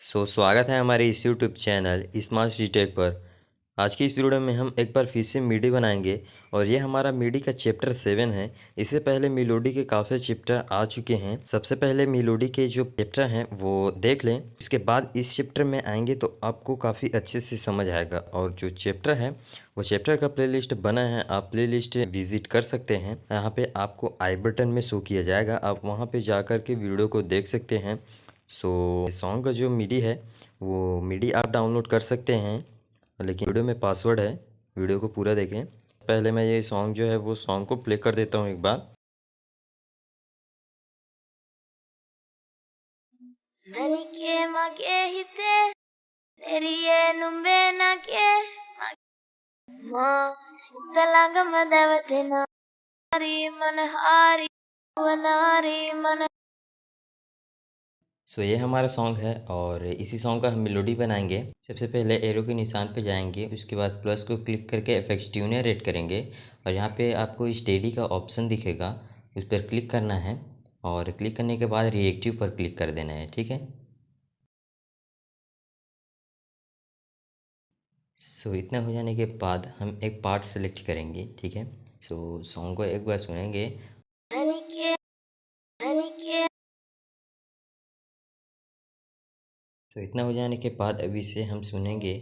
स्वागत है हमारे इस YouTube channel smart city tech पर। आज की इस वीडियो में हम एक बार फिर से मिडी बनाएंगे और ये हमारा मिडी का चैप्टर 7 है। इससे पहले मेलोडी के काफ़ी चैप्टर आ चुके हैं। सबसे पहले मेलोडी के जो चैप्टर हैं वो देख लें, इसके बाद इस चैप्टर में आएंगे तो आपको काफ़ी अच्छे से समझ आएगा। और जो चैप्टर है वो चैप्टर का प्लेलिस्ट बना है, आप प्लेलिस्ट विजिट कर सकते हैं। यहाँ पे आपको आई बटन में शो किया जाएगा, आप वहाँ पे जाकर के वीडियो को देख सकते हैं। सॉन्ग का जो मिडी है वो मिडी आप डाउनलोड कर सकते हैं, लेकिन वीडियो में पासवर्ड है, वीडियो को पूरा देखें। पहले मैं ये सॉन्ग जो है वो सॉन्ग को प्ले कर देता हूँ एक बार। ನನಗೆ ಮಗೆ ಹಿತೆ ನೆರಿಯೇ ನುಂಬೆ ನಗೆ ಮಾ ತಲಂಗ ಮದವತೆನ ಹರಿ मन हारी वनारी मन। ये हमारा सॉन्ग है और इसी सॉन्ग का हम मेलोडी बनाएंगे। सबसे पहले एरो के निशान पे जाएंगे, उसके बाद प्लस को क्लिक करके एफएक्स ट्यूनर ऐड करेंगे और यहाँ पे आपको स्टेडी का ऑप्शन दिखेगा, उस पर क्लिक करना है और क्लिक करने के बाद रिएक्टिव पर क्लिक कर देना है। ठीक है, इतना हो जाने के बाद हम एक पार्ट सेलेक्ट करेंगे। ठीक है, सॉन्ग को एक बार सुनेंगे। ನನಗೆ ನನಗೆ इतना हो जाने के बाद अब इसे हम सुनेंगे।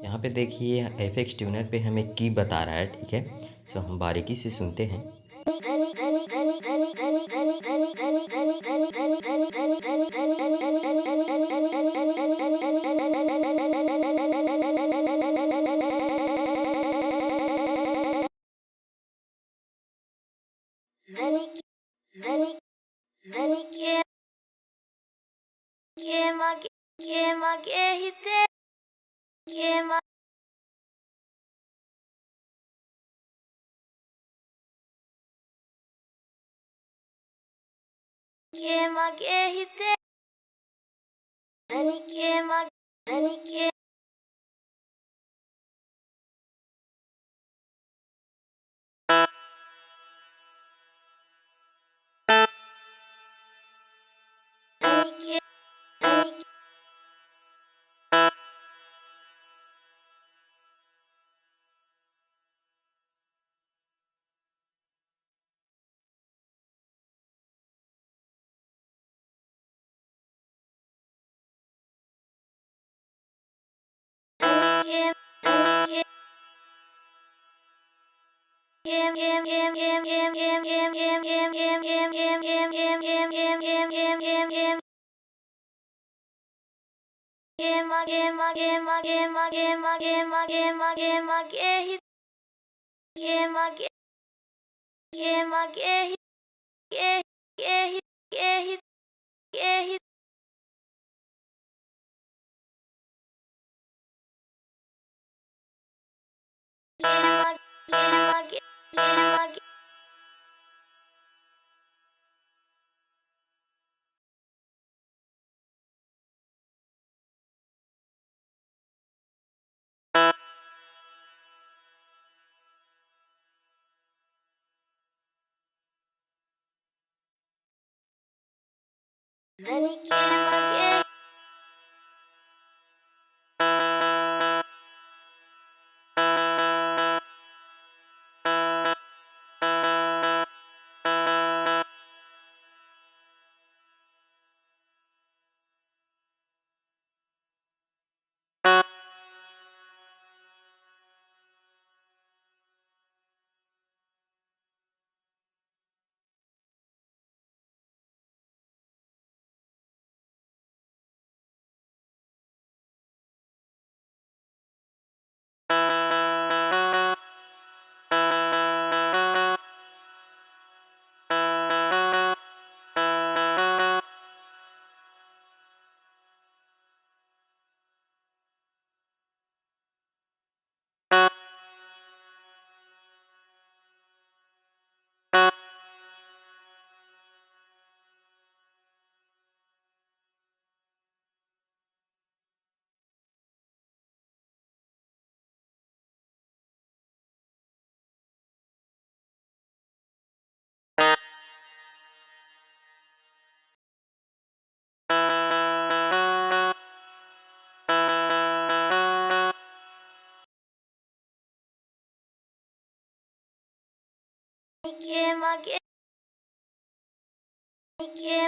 यहाँ पे देखिए एफएक्स ट्यूनर पे हमें की बता रहा है। ठीक है, हम बारीकी से सुनते हैं। ಮಗೆ ಹಿತೆ ಮಗೆ ಹಿತೆ ನನಗೆ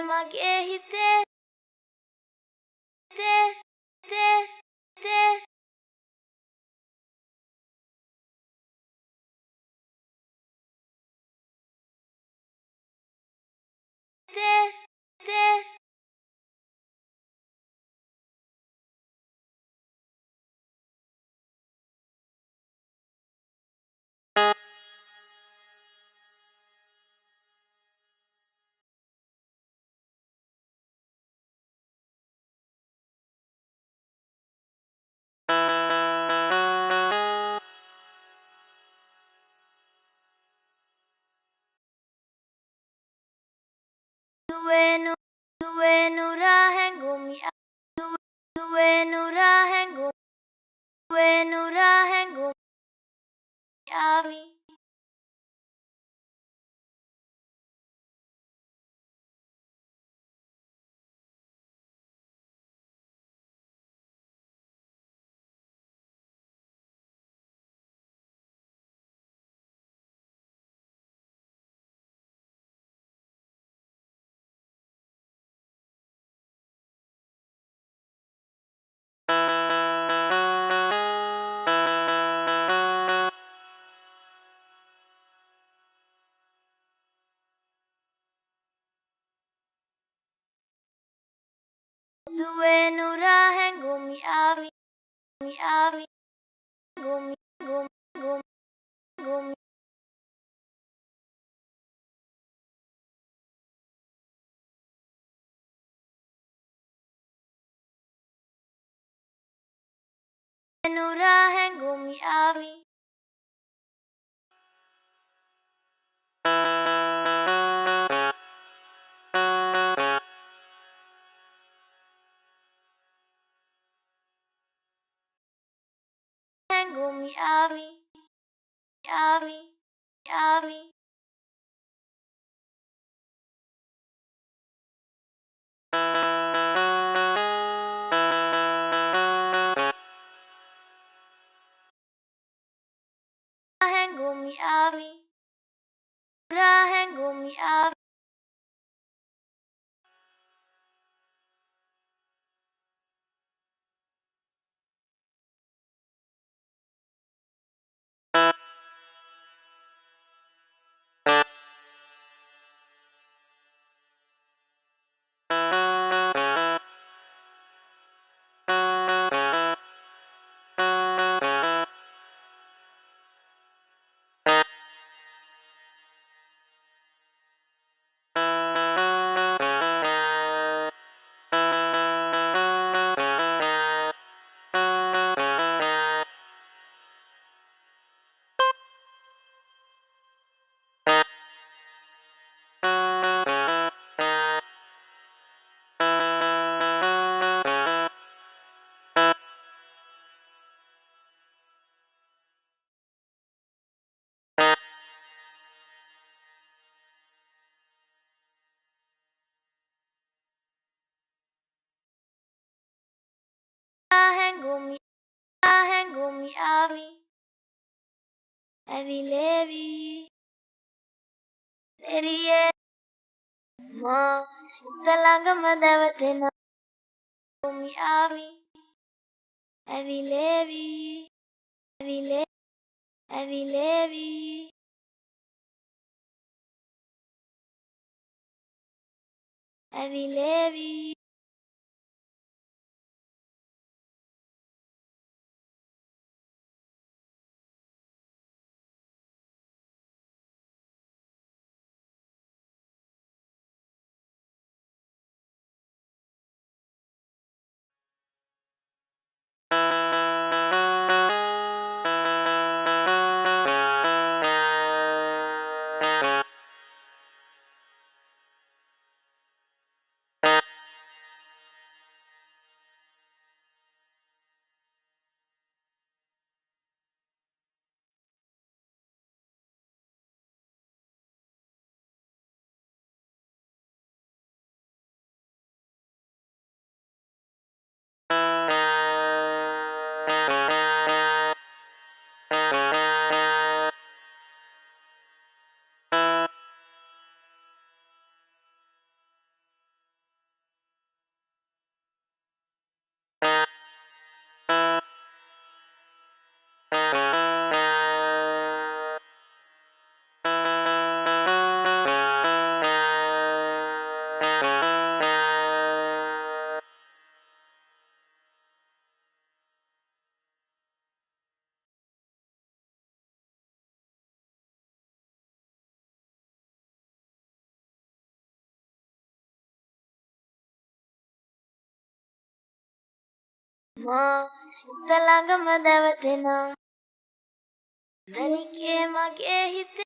mage hite te te te te te duenu duenu rahengumi duenu rahengumi duenu rahengumi avi duenu rahengumi avi avi gumi gum gum gumi duenu rahengumi avi hengumi avi avi avi rahengumi avi rahengumi avi rahengumi rahengumi avi Evi levi neriye ma dalanga madavtena gumi avi Evi levi Evi le Evi levi Evi levi මා තලඟම දැවටෙනා දනිකේ මගේ හිතේ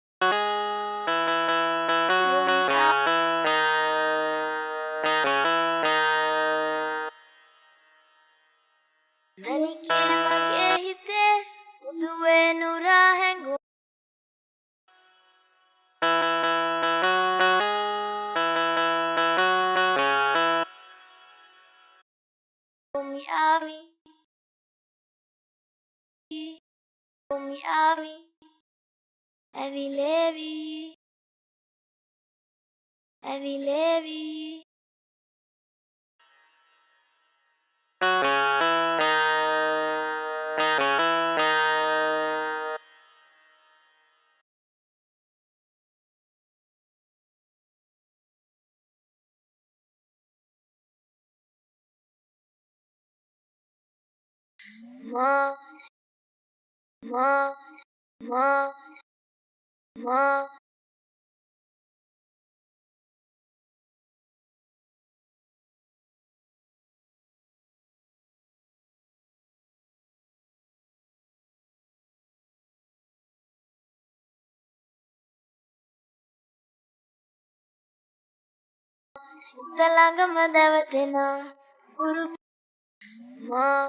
ගොවියා දනිකේ මගේ හිතේ උදුවේ නුරා හැඟු ගොවියාවි ගොවියාවි ඇවිලේවි ඇවිලේවි මා මා මා මා තලඟම දැවටෙනා උරු මා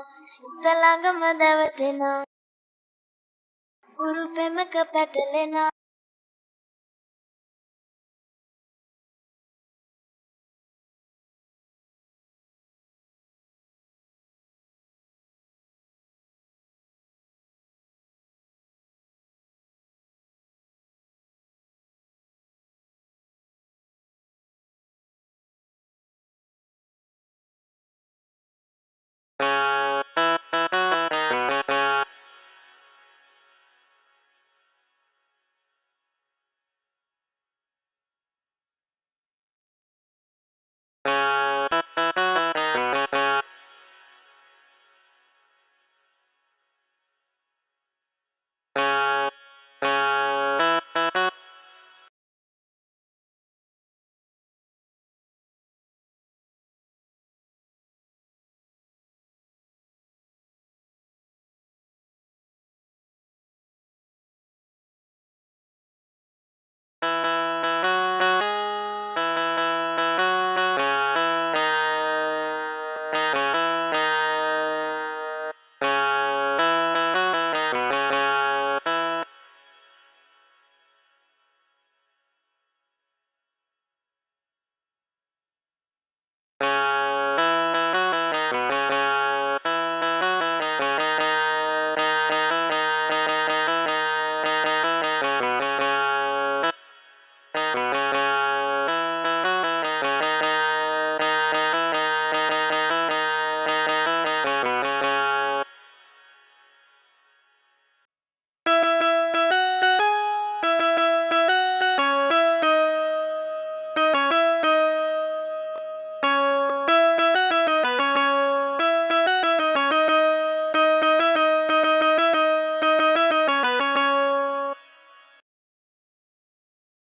තලඟම දැවටෙනා උරු පෙමක පැටලෙනා